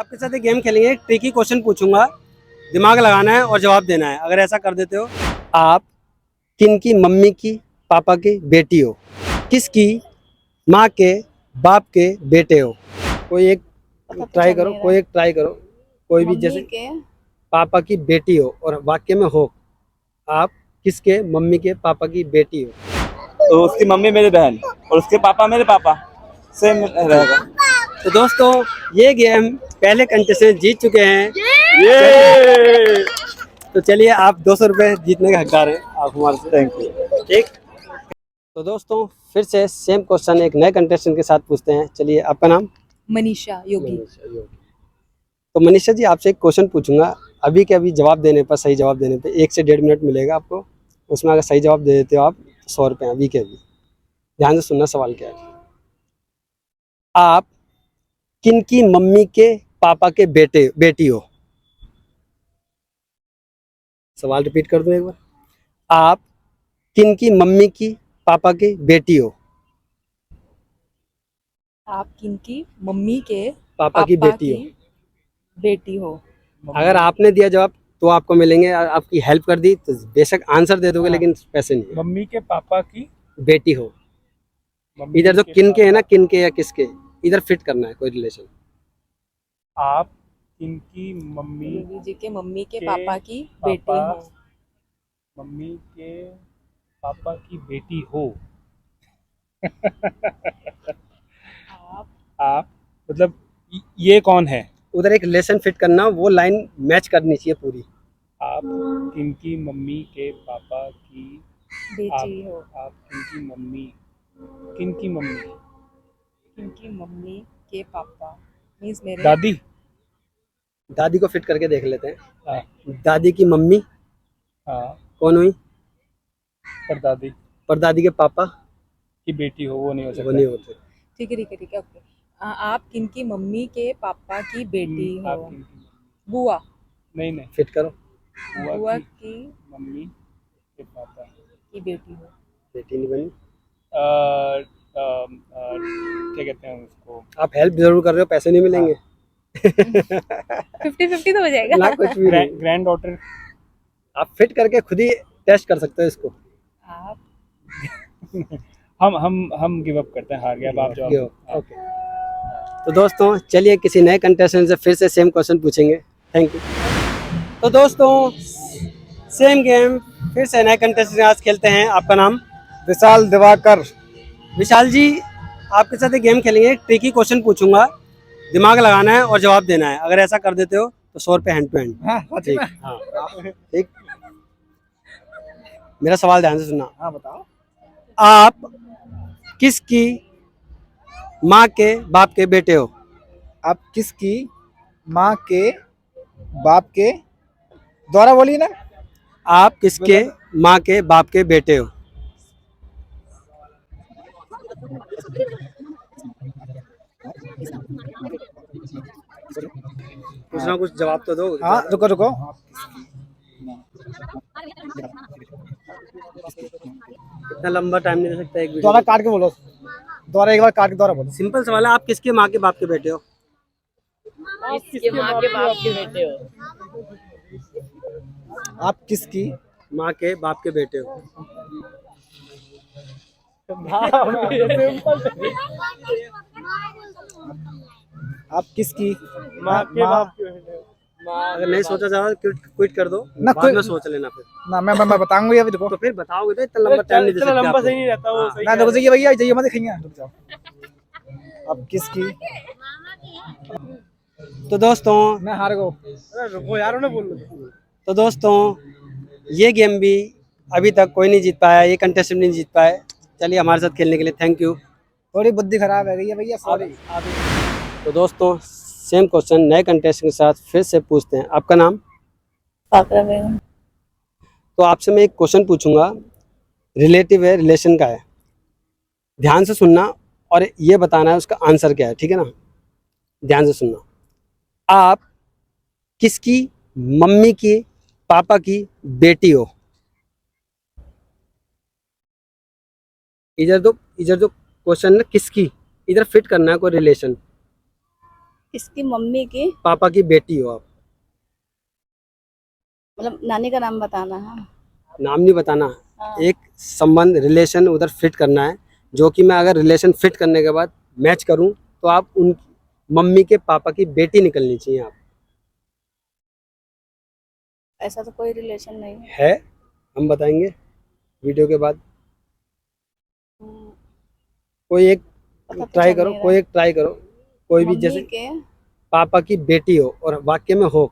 आपके साथ एक गेम खेलेंगे, एक ट्रिकी क्वेश्चन पूछूंगा, दिमाग लगाना है और जवाब देना है। अगर ऐसा कर देते हो, आप किन की मम्मी की पापा की बेटी हो, किसकी माँ के बाप के बेटे हो। कोई एक ट्राई करो, कोई भी, जैसे पापा की बेटी हो और वाक्य में हो आप किसके मम्मी के पापा की बेटी हो। तो उसकी मम्मी मेरी बहन और उसके पापा मेरे पापा, सेम रहेगा। तो दोस्तों, ये गेम पहले कंटेस्टेंट जीत चुके हैं। ये तो चलिए, आप 200 रुपये जीतने के हकदार हैं आप हमारे से। Thank you. ठीक। तो दोस्तों, फिर से सेम क्वेश्चन एक नए कंटेस्टेंट के साथ पूछते हैं। चलिए, आपका नाम? मनीषा योगी। मनीषा योगी। तो मनीषा जी, आपसे एक क्वेश्चन पूछूंगा। अभी के अभी जवाब देने पर, सही जवाब देने पर 1 से 1.5 मिनट मिलेगा आपको। उसमें अगर सही जवाब दे देते हो आप, 100 रुपये अभी के अभी। ध्यान से सुनना, सवाल क्या है। आप किन की मम्मी के पापा के बेटी हो। सवाल रिपीट कर दूं एक बार। आप किन की मम्मी की पापा की बेटी हो। आप किनकी मम्मी के पापा की बेटी हो। बेटी हो। अगर आपने दिया जवाब तो आपको मिलेंगे, आपकी हेल्प कर दी तो बेशक आंसर दे दोगे, लेकिन पैसे नहीं। मम्मी के पापा की बेटी हो। इधर जो किन के है ना, किन के या किसके, इधर फिट करना है कोई रिलेशन। आप किनकी मम्मी योगी जी के मम्मी के के पापा की पापा बेटी हो। मम्मी के पापा की बेटी हो। आप आप मतलब ये कौन है? उधर एक रिलेशन फिट करना, वो लाइन मैच करनी चाहिए पूरी। आप किनकी मम्मी के पापा की बेटी हो। आप किनकी मम्मी किनकी मम्मी किनकी मम्मी के पापा मीन्स मेरे दादी। दादी को फिट करके देख लेते हैं। हाँ दादी की मम्मी हाँ, कौन हुई? परदादी पर दादी के पापा की बेटी हो, वो नहीं हो वो सकता। नहीं होते। ठीक है ठीक है ठीक है ओके। आप किनकी मम्मी के पापा की बेटी आप हो। किनकी बुआ। नहीं नहीं, फिट करो। बुआ की की मम्मी के पापा बेटी हो। बेटी नहीं बनी। क्या कहते हैं उसको? आप हेल्प जरूर कर रहे हो, पैसे नहीं मिलेंगे। 50-50 तो हो जाएगा ना, कुछ भी नहीं। Grand daughter. आप फिट करके खुद ही टेस्ट कर सकते हो इसको। आप हम गिव अप करते हैं, हार गया। अब आप जवाब। ओके। तो दोस्तों, चलिए किसी नए कंटेस्टेंट से फिर से सेम क्वेश्चन पूछेंगे। Thank you. तो दोस्तों, सेम गेम फिर से नए कंटेस्टेंट आज खेलते हैं। आपका नाम? विशाल दिवाकर। विशाल जी, आपके साथ एक गेम खेलेंगे, एक ट्रिकी क्वेश्चन पूछूंगा, दिमाग लगाना है और जवाब देना है। अगर ऐसा कर देते हो तो 100 रुपये हैंड टू हैंड। हाँ ठीक। हाँ ठीक। मेरा सवाल ध्यान से सुनना। हाँ बताओ। आप किसकी माँ के बाप के बेटे हो। आप किसकी माँ के बाप के, द्वारा बोलिए ना। आप किसके माँ के बाप के बेटे हो। कुछ ना कुछ जवाब तो दो। हाँ रुको रुको। इतना लंबा टाइम नहीं दे सकता एक वीडियो। द्वारा काट के बोलो, द्वारा एक बार काट के द्वारा बोलो। सिंपल सवाल है, आप किसके माँ के बाप के बेटे हो। किसके माँ के बाप के बेटे हो। आप किसकी माँ के बाप के बेटे हो। आप किसकी माँ के बाप के बेटे हो। अगर नहीं सोचा जा रहा क्विट कर दो ना, बाद में सोच लेना फिर। ना मैं बताऊंगा ये, अभी देखो। तो फिर बताओगे तो इतना लंबा टाइम नहीं दे सकते। लंबा सही नहीं रहता वो। ना रुको, जाइए भैया, जाइए मत दिखेंगे, रुक जाओ। आप किसकी। तो दोस्तों, मैं हार गो। रुको यार, उन्हें बोल लो। तो दोस्तों, ये गेम भी अभी तक कोई नहीं जीत पाया, ये कंटेस्टेंट नहीं जीत पाए। चलिए, हमारे साथ खेलने के लिए थैंक यू। थोड़ी बुद्धि खराब है गई है भैया, सॉरी। तो दोस्तों, सेम क्वेश्चन नए कंटेस्टेंट के साथ फिर से पूछते हैं। आपका नाम? पाकरा बेगम। तो आपसे मैं एक क्वेश्चन पूछूंगा, रिलेटिव है, रिलेशन का है। ध्यान से सुनना और ये बताना है उसका आंसर क्या है, ठीक है ना। ध्यान से सुनना। आप किसकी मम्मी की पापा की बेटी हो। इधर जो क्वेश्चन है किसकी, इधर फिट करना है कोई रिलेशन। किसकी मम्मी की पापा की बेटी हो आप। मतलब नानी का नाम बताना है। नाम नहीं बताना, हाँ। एक संबंध रिलेशन उधर फिट करना है, जो कि मैं अगर रिलेशन फिट करने के बाद मैच करूं तो आप उन मम्मी के पापा की बेटी निकलनी चाहिए आप। ऐसा तो कोई रिलेशन नहीं है। है, हम बताएंगे वीडियो के बाद। हम्म, कोई एक पता तो ट्राई चल करो, नहीं कोई रहा। एक ट्राई करो, कोई भी, मम्मी जैसे के पापा की बेटी हो और वाक्य में हो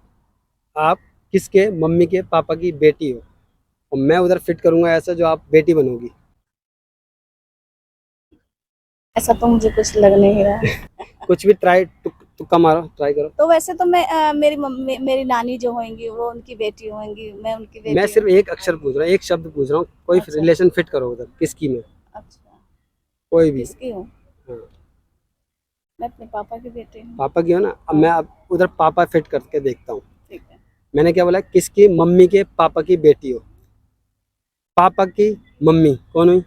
आप किसके मम्मी के पापा की बेटी हो, और मैं उधर फिट करूंगा ऐसा जो आप बेटी बनोगी। ऐसा तो मुझे कुछ लग नहीं रहा। कुछ भी ट्राई, तुक्का मारो, ट्राई करो। तो वैसे तो मैं मेरी मम्मी मेरी नानी जो होंगी वो उनकी बेटी होंगी, मैं उनकी मैं बेटी सिर्फ हूँ। एक अक्षर पूछ रहा हूँ, एक शब्द पूछ रहा हूँ, कोई अच्छा। रिलेशन फिट करो उधर किसकी में, अच्छा, कोई भी। किसकी हूँ? हाँ, मैं अपने पापा की बेटी हूँ। पापा की हो ना, अब मैं अब उधर पापा फिट करके देखता हूँ। ठीक है। मैंने क्या बोला, किसकी मम्मी के पापा की बेटी हो। पापा की मम्मी कौन हुई,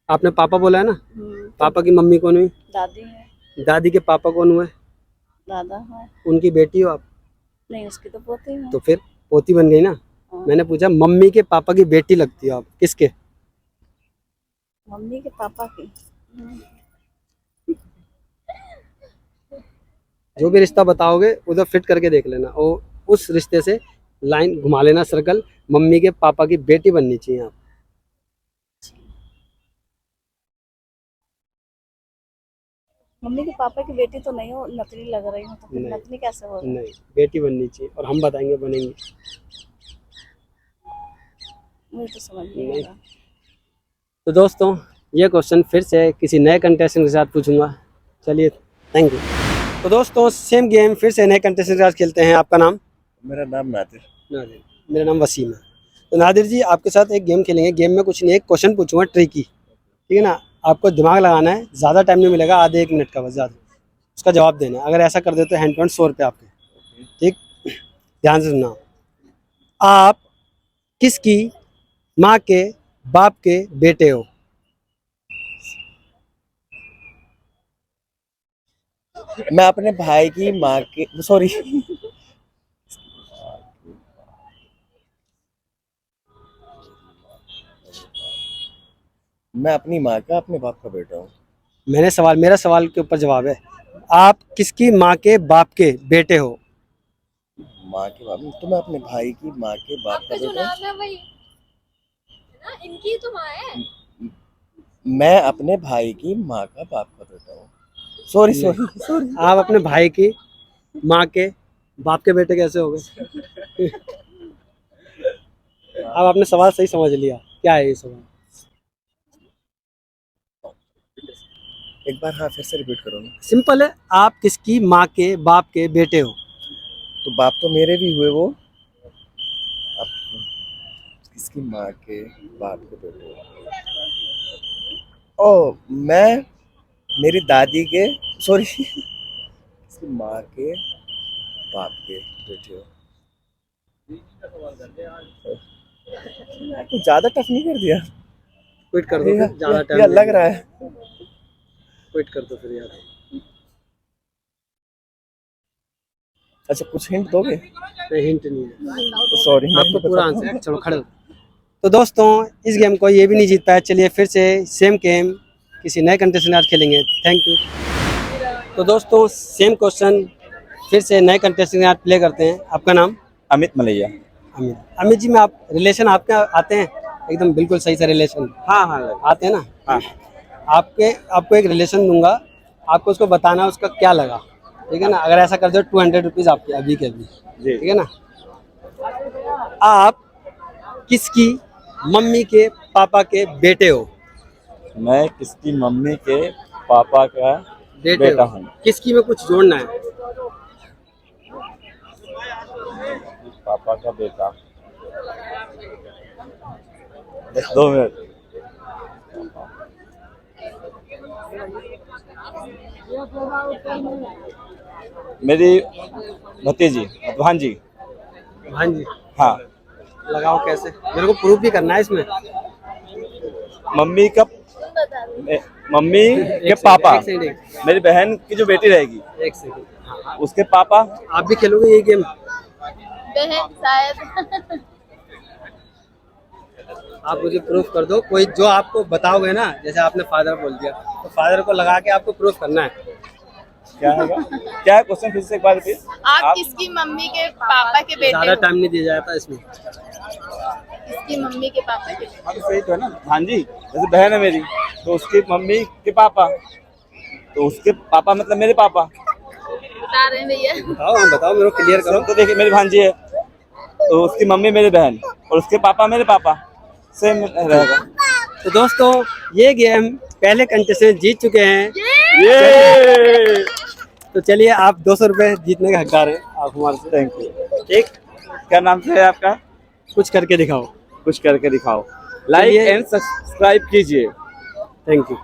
आपने पापा बोला है ना, तो पापा की मम्मी कौन हुई, दादी है। दादी के पापा कौन हुए, दादा है। उनकी बेटी हो आप, नहीं, उसकी तो पोती हूँ। तो फिर पोती बन गई ना। हाँ। मैंने पूछा मम्मी के पापा की बेटी लगती हो आप किसके। मम्मी के पापा की। जो भी रिश्ता बताओगे उधर फिट करके देख लेना, और उस रिश्ते से लाइन घुमा लेना सर्कल, मम्मी के पापा की बेटी बननी चाहिए आप। मम्मी के पापा की बेटी तो नहीं हो, नकली लग रही हूँ, तो फिर नहीं, नकली कैसे होगा? नहीं, बेटी बननी चाहिए, और हम बताएंगे बनेंगी। मुझे तो समझ नहीं आ नहीं। रहा। तो दोस्तों, ये क्वेश्चन फिर से किसी नए कंटेस्टेंट के साथ पूछूंगा। चलिए, थैंक यू। तो दोस्तों, सेम गेम फिर से नए कंटेस्टेंट के साथ खेलते हैं। आपका नाम? मेरा नाम नादिर। नादिर। मेरा नाम वसीम है। तो नादिर जी, आपके साथ एक गेम खेलेंगे। गेम में कुछ नहीं, एक क्वेश्चन पूछूंगा ट्रिकी, ठीक है ना। आपको दिमाग लगाना है, ज़्यादा टाइम नहीं मिलेगा, आधे एक मिनट का बस, ज़्यादा। उसका जवाब देना है। अगर ऐसा कर दे तो हैंड टू हैंड 100 रुपये आपके, ठीक। ध्यान से सुनना। आप किसकी माँ के बाप के बेटे हो? मैं अपने भाई की माँ के, सॉरी, मैं अपनी माँ का अपने बाप का बेटा हूँ। मेरा सवाल के ऊपर जवाब है। आप किसकी माँ के बाप के बेटे हो? माँ के बाप, तो मैं अपने भाई की माँ के बाप का बेटा हूँ। इनकी तो माँ है। मैं अपने भाई की माँ का बाप का बेटा हूँ। सॉरी नहीं। Sorry sorry. आप अपने भाई की माँ के बाप के बेटे कैसे हो गए? अब आपने सवाल सही समझ लिया, क्या है ये सवाल? एक बार हाँ फिर से रिपीट करो ना। सिंपल है, आप किसकी माँ के बाप के बेटे हो? तो बाप तो मेरे भी हुए वो। अब किसकी माँ के बाप के बेटे हो? ओ, मैं मेरी दादी के, सॉरी, किसकी माँ के बाप के बेटे हो? कुछ ज्यादा टफ नहीं कर दिया? क्विट कर दो फिर, ज़्यादा या टाइम लग रहा है। क्विट कर दो फिर यार। अच्छा, कुछ हिंट दोगे? नहीं, हिंट नहीं है, सॉरी, आपको पूरा आंसर। चलो खड़े हो। तो दोस्तों, इस गेम को ये भी नहीं जीत पाया। चलिए फिर से सेम गेम किसी नए कंटेस्टेंट आज खेलेंगे। Thank you. तो दोस्तों, सेम क्वेश्चन फिर से नए कंटेस्टेंट आज प्ले करते हैं। आपका नाम? अमित मलैया। अमित। अमित जी, मैं आप रिलेशन आपके आते हैं एकदम बिल्कुल सही से रिलेशन? हाँ हाँ आते हैं ना? हाँ। आपको एक रिलेशन दूंगा, आपको उसको बताना उसका क्या लगा, ठीक है ना। अगर ऐसा कर दो 200 रुपीज़ आपके अभी के अभी, जी। ठीक है ना। आप किसकी मम्मी के पापा के बेटे हो? मैं किसकी मम्मी के पापा का बेटा हो। हूँ। किसकी में कुछ जोड़ना है। पापा का बेटा। बस 2 मिनट। मेरी भतीजी, भांजी। हाँ जी। हाँ। लगाओ कैसे, मेरे को प्रूफ भी करना है इसमें। मम्मी का, मम्मी के एक सेकंड, पापा, एक सेकंड, मेरी बहन की जो बेटी रहेगी। एक सेकंड। उसके पापा। आप भी खेलोगे ये गेम? बहन शायद। आप मुझे प्रूफ कर दो, कोई जो आपको बताओगे ना, जैसे आपने फादर बोल दिया तो फादर को लगा के आपको प्रूफ करना है। क्या है क्या है क्वेश्चन, फिर से एक बार रिपीट। आप किसकी मम्मी के पापा के बेटे ज्यादा हो? टाइम नहीं दिया जाता इसमें। किसकी मम्मी के पापा के बेटे? हाँ तो सही तो है ना। हाँ जी, जैसे बहन है मेरी तो उसकी मम्मी के पापा, तो उसके पापा मतलब मेरे पापा। बता रहे हैं भैया। बताओ, हाँ बताओ, मेरे को क्लियर करो। तो देखिए मेरी भांजी है तो उसकी मम्मी मेरी बहन और उसके पापा मेरे पापा, सेम रहेगा। तो दोस्तों ये गेम पहले कंटेस्टेंट जीत चुके हैं। ये तो चलिए, आप 200 रुपए जीतने के हकदार हैं आप हमारे से। Thank you. ठीक, क्या नाम से है आपका? कुछ करके दिखाओ। कुछ करके दिखाओ। लाइक चलिए। एंड सब्सक्राइब कीजिए। Thank you.